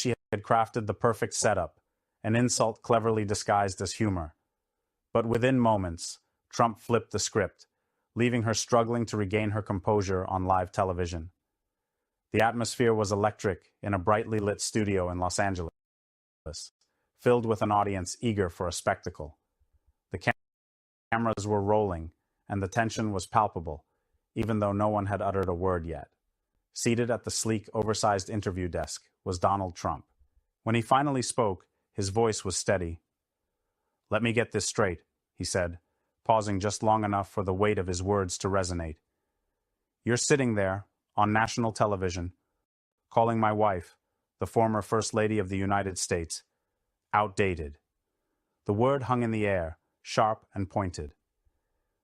she had crafted the perfect setup, an insult cleverly disguised as humor. But within moments, Trump flipped the script, leaving her struggling to regain her composure on live television. The atmosphere was electric in a brightly lit studio in Los Angeles, filled with an audience eager for a spectacle. The cameras were rolling, and the tension was palpable, even though no one had uttered a word yet. Seated at the sleek, oversized interview desk was Donald Trump. When he finally spoke, his voice was steady. "Let me get this straight," he said, pausing just long enough for the weight of his words to resonate. "You're sitting there, on national television, calling my wife, the former First Lady of the United States, outdated." The word hung in the air, sharp and pointed.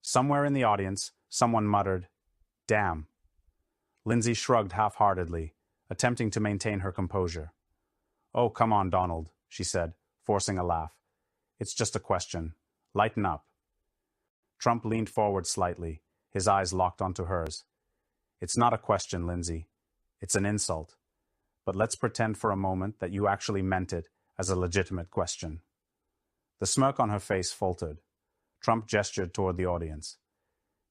Somewhere in the audience, someone muttered, "Damn." Lindsey shrugged half-heartedly, attempting to maintain her composure. "Oh, come on, Donald," she said, forcing a laugh. "It's just a question. Lighten up." Trump leaned forward slightly, his eyes locked onto hers. "It's not a question, Lindsey. It's an insult. But let's pretend for a moment that you actually meant it as a legitimate question." The smirk on her face faltered. Trump gestured toward the audience.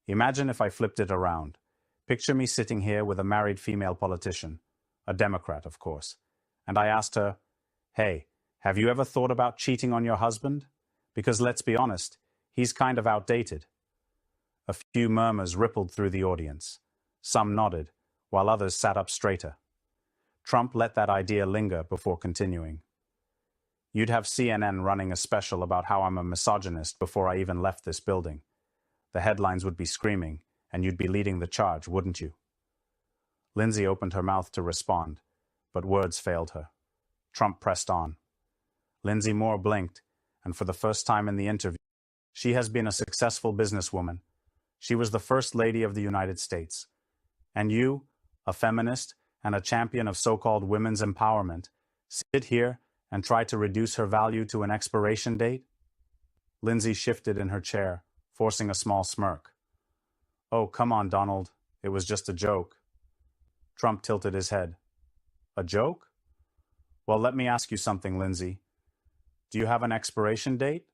"Imagine if I flipped it around. Picture me sitting here with a married female politician, a Democrat, of course, and I asked her, 'Hey, have you ever thought about cheating on your husband? Because let's be honest, he's kind of outdated.'" A few murmurs rippled through the audience. Some nodded, while others sat up straighter. Trump let that idea linger before continuing. "You'd have CNN running a special about how I'm a misogynist before I even left this building. The headlines would be screaming, and you'd be leading the charge, wouldn't you?" Lindsey opened her mouth to respond, but words failed her. Trump pressed on. Lindsey Moore blinked, and for the first time in the interview, "She has been a successful businesswoman. She was the First Lady of the United States. And you, a feminist and a champion of so-called women's empowerment, sit here and try to reduce her value to an expiration date?" Lindsey shifted in her chair, forcing a small smirk. "Oh, come on, Donald. It was just a joke." Trump tilted his head. "A joke? Well, let me ask you something, Lindsey. Do you have an expiration date?"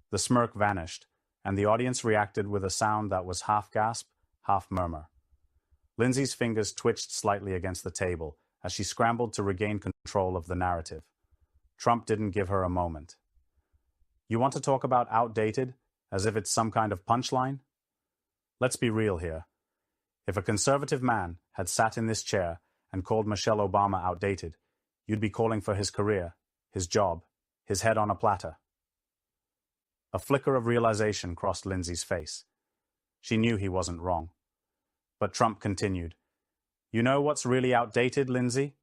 The smirk vanished, and the audience reacted with a sound that was half gasp, half murmur. Lindsey's fingers twitched slightly against the table as she scrambled to regain control of the narrative. Trump didn't give her a moment. "You want to talk about outdated, as if it's some kind of punchline? Let's be real here. If a conservative man had sat in this chair and called Michelle Obama outdated, you'd be calling for his career, his job, his head on a platter." A flicker of realization crossed Lindsey's face. She knew he wasn't wrong. But Trump continued, "You know what's really outdated, Lindsey?"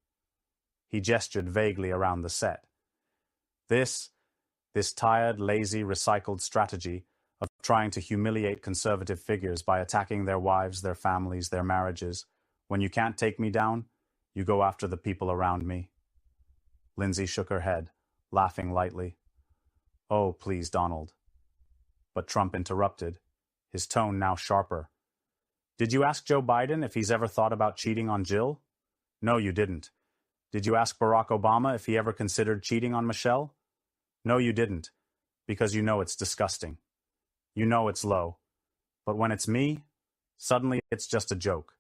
He gestured vaguely around the set. This tired, lazy, recycled strategy of trying to humiliate conservative figures by attacking their wives, their families, their marriages. When you can't take me down, you go after the people around me." Lindsey shook her head, laughing lightly. "Oh, please, Donald." But Trump interrupted, his tone now sharper. "Did you ask Joe Biden if he's ever thought about cheating on Jill? No, you didn't. Did you ask Barack Obama if he ever considered cheating on Michelle? No, you didn't, because you know it's disgusting. You know it's low. But when it's me, suddenly it's just a joke."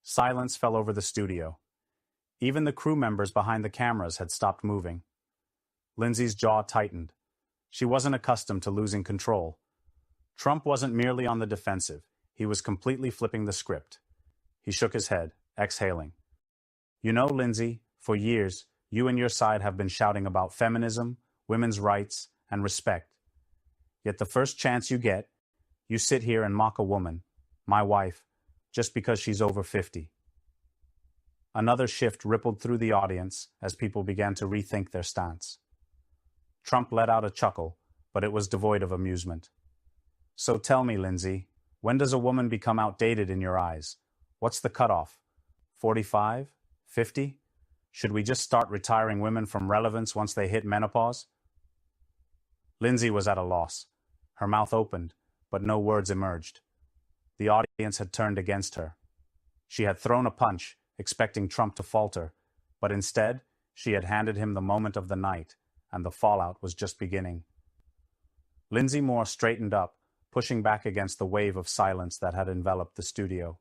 Silence fell over the studio. Even the crew members behind the cameras had stopped moving. Lindsey's jaw tightened. She wasn't accustomed to losing control. Trump wasn't merely on the defensive. He was completely flipping the script. He shook his head, exhaling. "You know, Lindsey, for years, you and your side have been shouting about feminism, women's rights, and respect. Yet the first chance you get, you sit here and mock a woman, my wife, just because she's over 50. Another shift rippled through the audience as people began to rethink their stance. Trump let out a chuckle, but it was devoid of amusement. "So tell me, Lindsey, when does a woman become outdated in your eyes? What's the cutoff? 45? 50? Should we just start retiring women from relevance once they hit menopause?" Lindsey was at a loss. Her mouth opened, but no words emerged. The audience had turned against her. She had thrown a punch, expecting Trump to falter, But instead, she had handed him the moment of the night, and the fallout was just beginning. Lindsey Moore straightened up, pushing back against the wave of silence that had enveloped the studio.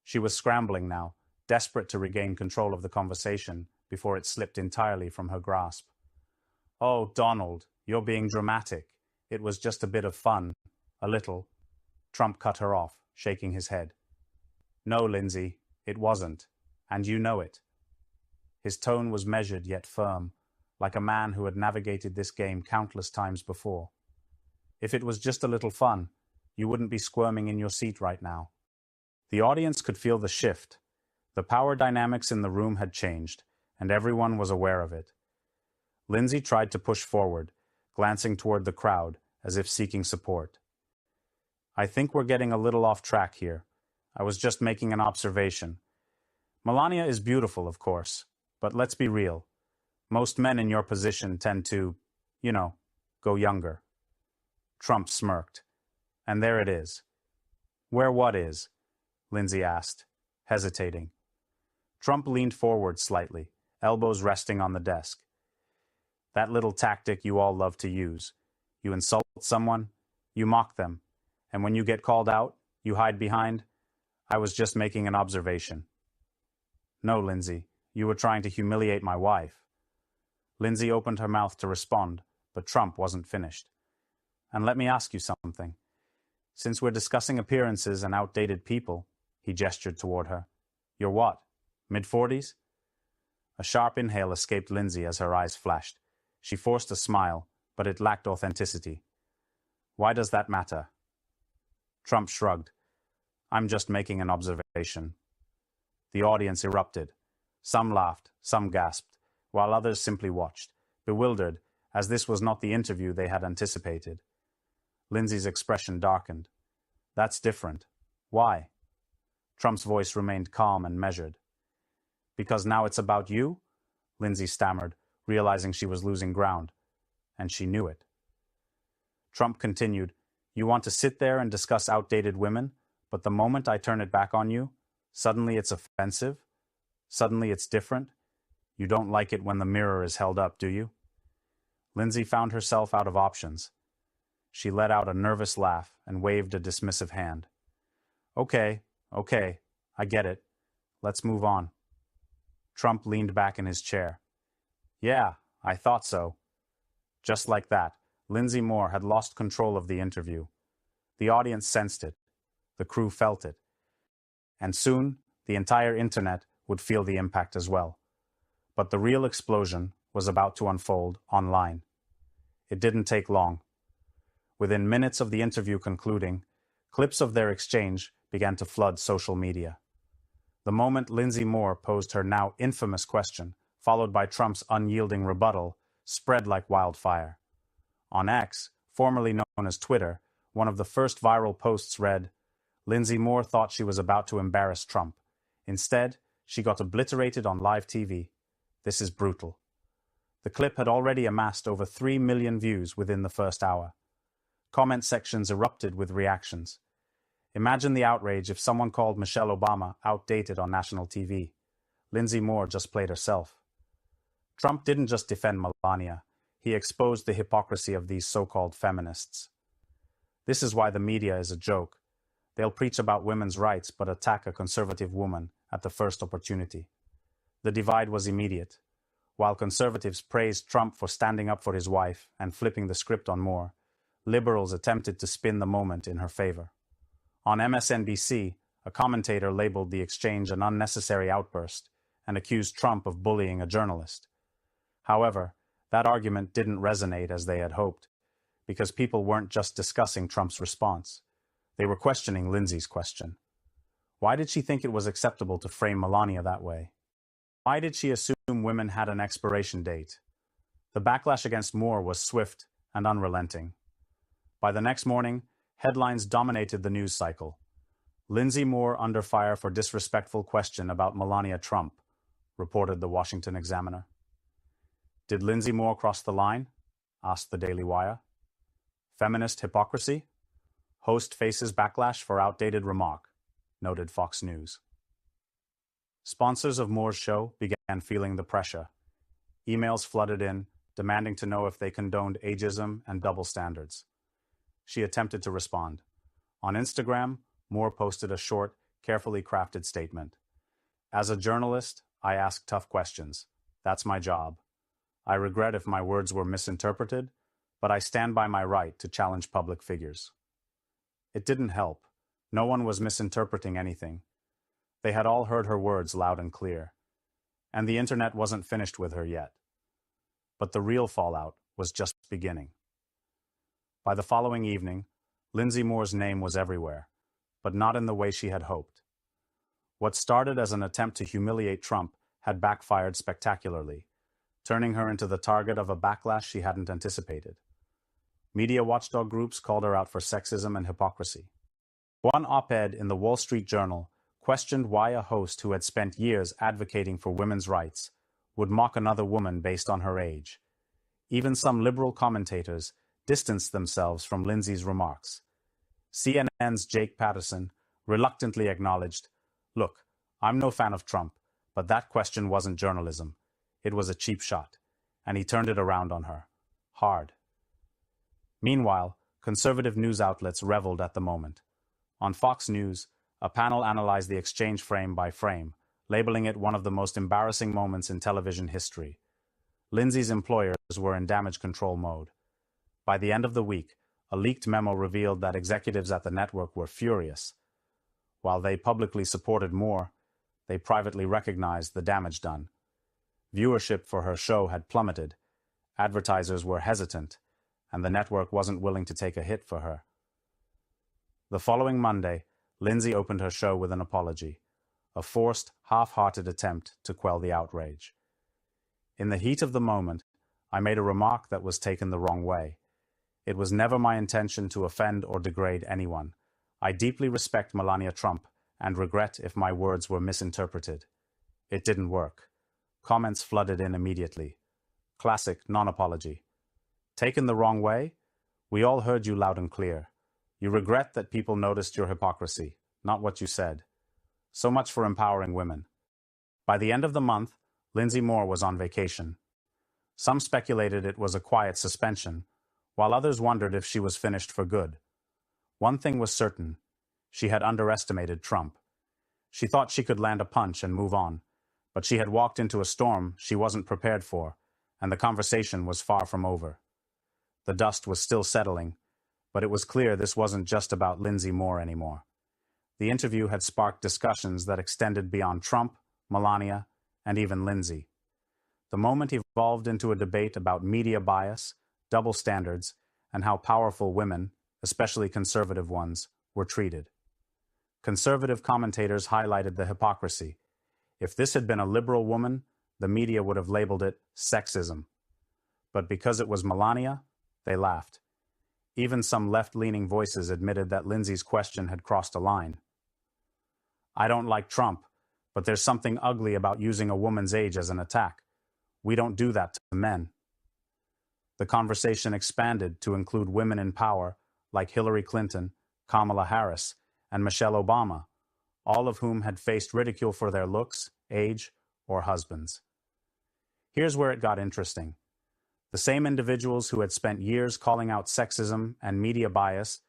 She was scrambling now, desperate to regain control of the conversation before it slipped entirely from her grasp. "Oh, Donald, you're being dramatic. It was just a bit of fun. A little." Trump cut her off, shaking his head. "No, Lindsey, it wasn't, and you know it." His tone was measured yet firm, like a man who had navigated this game countless times before. "If it was just a little fun, you wouldn't be squirming in your seat right now." The audience could feel the shift. The power dynamics in the room had changed, and everyone was aware of it. Lindsey tried to push forward, glancing toward the crowd as if seeking support. "I think we're getting a little off track here. I was just making an observation. Melania is beautiful, of course, but let's be real. Most men in your position tend to, go younger." Trump smirked. "And there it is." "Where what is?" Lindsey asked, hesitating. Trump leaned forward slightly, elbows resting on the desk. "That little tactic you all love to use. You insult someone, you mock them, and when you get called out, you hide behind, 'I was just making an observation.'" "No, Lindsey, you were trying to humiliate my wife." Lindsey opened her mouth to respond, but Trump wasn't finished. "And let me ask you something. Since we're discussing appearances and outdated people," he gestured toward her, "you're what, mid-40s?" A sharp inhale escaped Lindsey as her eyes flashed. She forced a smile, but it lacked authenticity. "Why does that matter?" Trump shrugged. "I'm just making an observation." The audience erupted. Some laughed, some gasped, while others simply watched, bewildered, as this was not the interview they had anticipated. Lindsey's expression darkened. "That's different. Why?" Trump's voice remained calm and measured. "Because now it's about you?" Lindsey stammered, realizing she was losing ground. And she knew it. Trump continued, "You want to sit there and discuss outdated women, but the moment I turn it back on you, suddenly it's offensive? Suddenly it's different? You don't like it when the mirror is held up, do you?" Lindsey found herself out of options. She let out a nervous laugh and waved a dismissive hand. Okay, I get it. Let's move on." Trump leaned back in his chair. "Yeah, I thought so." Just like that, Lindsey Moore had lost control of the interview. The audience sensed it. The crew felt it. And soon, the entire internet would feel the impact as well. But the real explosion was about to unfold online. It didn't take long. Within minutes of the interview concluding, clips of their exchange began to flood social media. The moment Lindsey Moore posed her now infamous question, followed by Trump's unyielding rebuttal, spread like wildfire. On X, formerly known as Twitter, one of the first viral posts read, "Lindsey Moore thought she was about to embarrass Trump. Instead, she got obliterated on live TV. This is brutal." The clip had already amassed over 3 million views within the first hour. Comment sections erupted with reactions. Imagine the outrage if someone called Michelle Obama outdated on national TV. Lindsey Moore just played herself. Trump didn't just defend Melania. He exposed the hypocrisy of these so-called feminists. This is why the media is a joke. They'll preach about women's rights but attack a conservative woman at the first opportunity. The divide was immediate. While conservatives praised Trump for standing up for his wife and flipping the script on Moore, liberals attempted to spin the moment in her favor. On MSNBC, a commentator labeled the exchange an unnecessary outburst and accused Trump of bullying a journalist. However, that argument didn't resonate as they had hoped, because people weren't just discussing Trump's response. They were questioning Lindsey's question. Why did she think it was acceptable to frame Melania that way? Why did she assume women had an expiration date? The backlash against Moore was swift and unrelenting. By the next morning, headlines dominated the news cycle. "Lindsey Moore under fire for disrespectful question about Melania Trump," reported the Washington Examiner. "Did Lindsey Moore cross the line?" asked the Daily Wire. "Feminist hypocrisy? Host faces backlash for outdated remark," noted Fox News. Sponsors of Moore's show began feeling the pressure. Emails flooded in, demanding to know if they condoned ageism and double standards. She attempted to respond. On Instagram, Moore posted a short, carefully crafted statement. As a journalist, I ask tough questions. That's my job. I regret if my words were misinterpreted, but I stand by my right to challenge public figures. It didn't help. No one was misinterpreting anything. They had all heard her words loud and clear. And the internet wasn't finished with her yet. But the real fallout was just beginning. By the following evening, Lindsey Moore's name was everywhere, but not in the way she had hoped. What started as an attempt to humiliate Trump had backfired spectacularly, turning her into the target of a backlash she hadn't anticipated. Media watchdog groups called her out for sexism and hypocrisy. One op-ed in the Wall Street Journal questioned why a host who had spent years advocating for women's rights would mock another woman based on her age. Even some liberal commentators distanced themselves from Lindsey's remarks. CNN's Jake Patterson reluctantly acknowledged, "Look, I'm no fan of Trump, but that question wasn't journalism. It was a cheap shot," and he turned it around on her. Hard. Meanwhile, conservative news outlets reveled at the moment. On Fox News, a panel analyzed the exchange frame by frame, labeling it one of the most embarrassing moments in television history. Lindsey's employers were in damage control mode. By the end of the week, a leaked memo revealed that executives at the network were furious. While they publicly supported Moore, they privately recognized the damage done. Viewership for her show had plummeted, advertisers were hesitant, and the network wasn't willing to take a hit for her. The following Monday, Lindsey opened her show with an apology, a forced, half-hearted attempt to quell the outrage. In the heat of the moment, I made a remark that was taken the wrong way. It was never my intention to offend or degrade anyone. I deeply respect Melania Trump and regret if my words were misinterpreted. It didn't work. Comments flooded in immediately. Classic non-apology. Taken the wrong way? We all heard you loud and clear. You regret that people noticed your hypocrisy, not what you said. So much for empowering women. By the end of the month, Lindsey Moore was on vacation. Some speculated it was a quiet suspension, while others wondered if she was finished for good. One thing was certain. She had underestimated Trump. She thought she could land a punch and move on, but she had walked into a storm she wasn't prepared for, and the conversation was far from over. The dust was still settling, but it was clear this wasn't just about Lindsey Moore anymore. The interview had sparked discussions that extended beyond Trump, Melania, and even Lindsey. The moment evolved into a debate about media bias, double standards, and how powerful women, especially conservative ones, were treated. Conservative commentators highlighted the hypocrisy. If this had been a liberal woman, the media would have labeled it sexism. But because it was Melania, they laughed. Even some left-leaning voices admitted that Lindsey's question had crossed a line. "I don't like Trump, but there's something ugly about using a woman's age as an attack. We don't do that to men." The conversation expanded to include women in power like Hillary Clinton, Kamala Harris, and Michelle Obama, all of whom had faced ridicule for their looks, age, or husbands. Here's where it got interesting. The same individuals who had spent years calling out sexism and media bias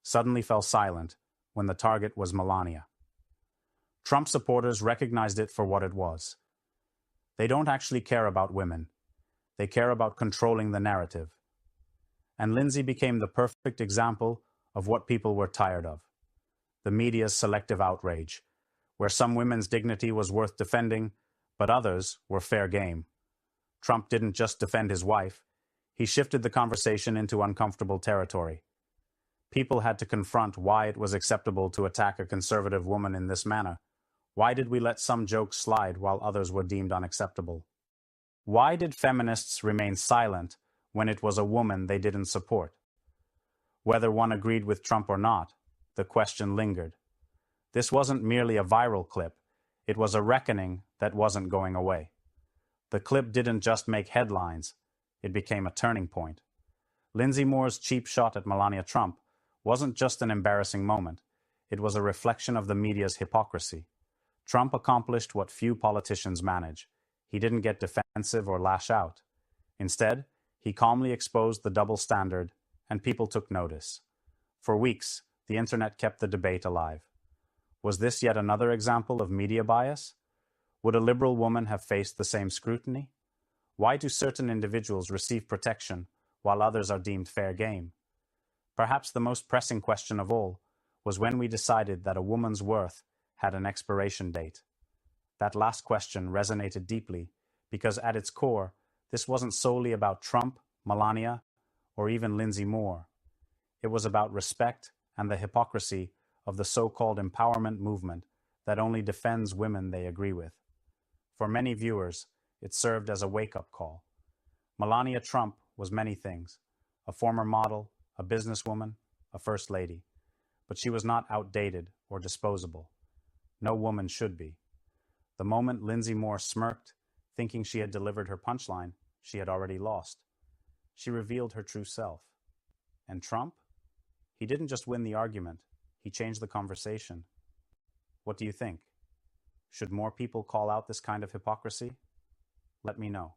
suddenly fell silent when the target was Melania. Trump supporters recognized it for what it was. They don't actually care about women. They care about controlling the narrative. And Lindsey became the perfect example of what people were tired of. The media's selective outrage, where some women's dignity was worth defending, but others were fair game. Trump didn't just defend his wife. He shifted the conversation into uncomfortable territory. People had to confront why it was acceptable to attack a conservative woman in this manner. Why did we let some jokes slide while others were deemed unacceptable? Why did feminists remain silent when it was a woman they didn't support? Whether one agreed with Trump or not, the question lingered. This wasn't merely a viral clip. It was a reckoning that wasn't going away. The clip didn't just make headlines. It became a turning point. Lindsey Moore's cheap shot at Melania Trump wasn't just an embarrassing moment. It was a reflection of the media's hypocrisy. Trump accomplished what few politicians manage. He didn't get defensive or lash out. Instead, he calmly exposed the double standard, and people took notice. For weeks, the internet kept the debate alive. Was this yet another example of media bias? Would a liberal woman have faced the same scrutiny? Why do certain individuals receive protection while others are deemed fair game? Perhaps the most pressing question of all was when we decided that a woman's worth had an expiration date. That last question resonated deeply because at its core, this wasn't solely about Trump, Melania, or even Lindsey Moore. It was about respect and the hypocrisy of the so-called empowerment movement that only defends women they agree with. For many viewers, it served as a wake-up call. Melania Trump was many things: a former model, a businesswoman, a first lady. But she was not outdated or disposable. No woman should be. The moment Lindsey Moore smirked, thinking she had delivered her punchline, she had already lost. She revealed her true self. And Trump? He didn't just win the argument, he changed the conversation. What do you think? Should more people call out this kind of hypocrisy? Let me know.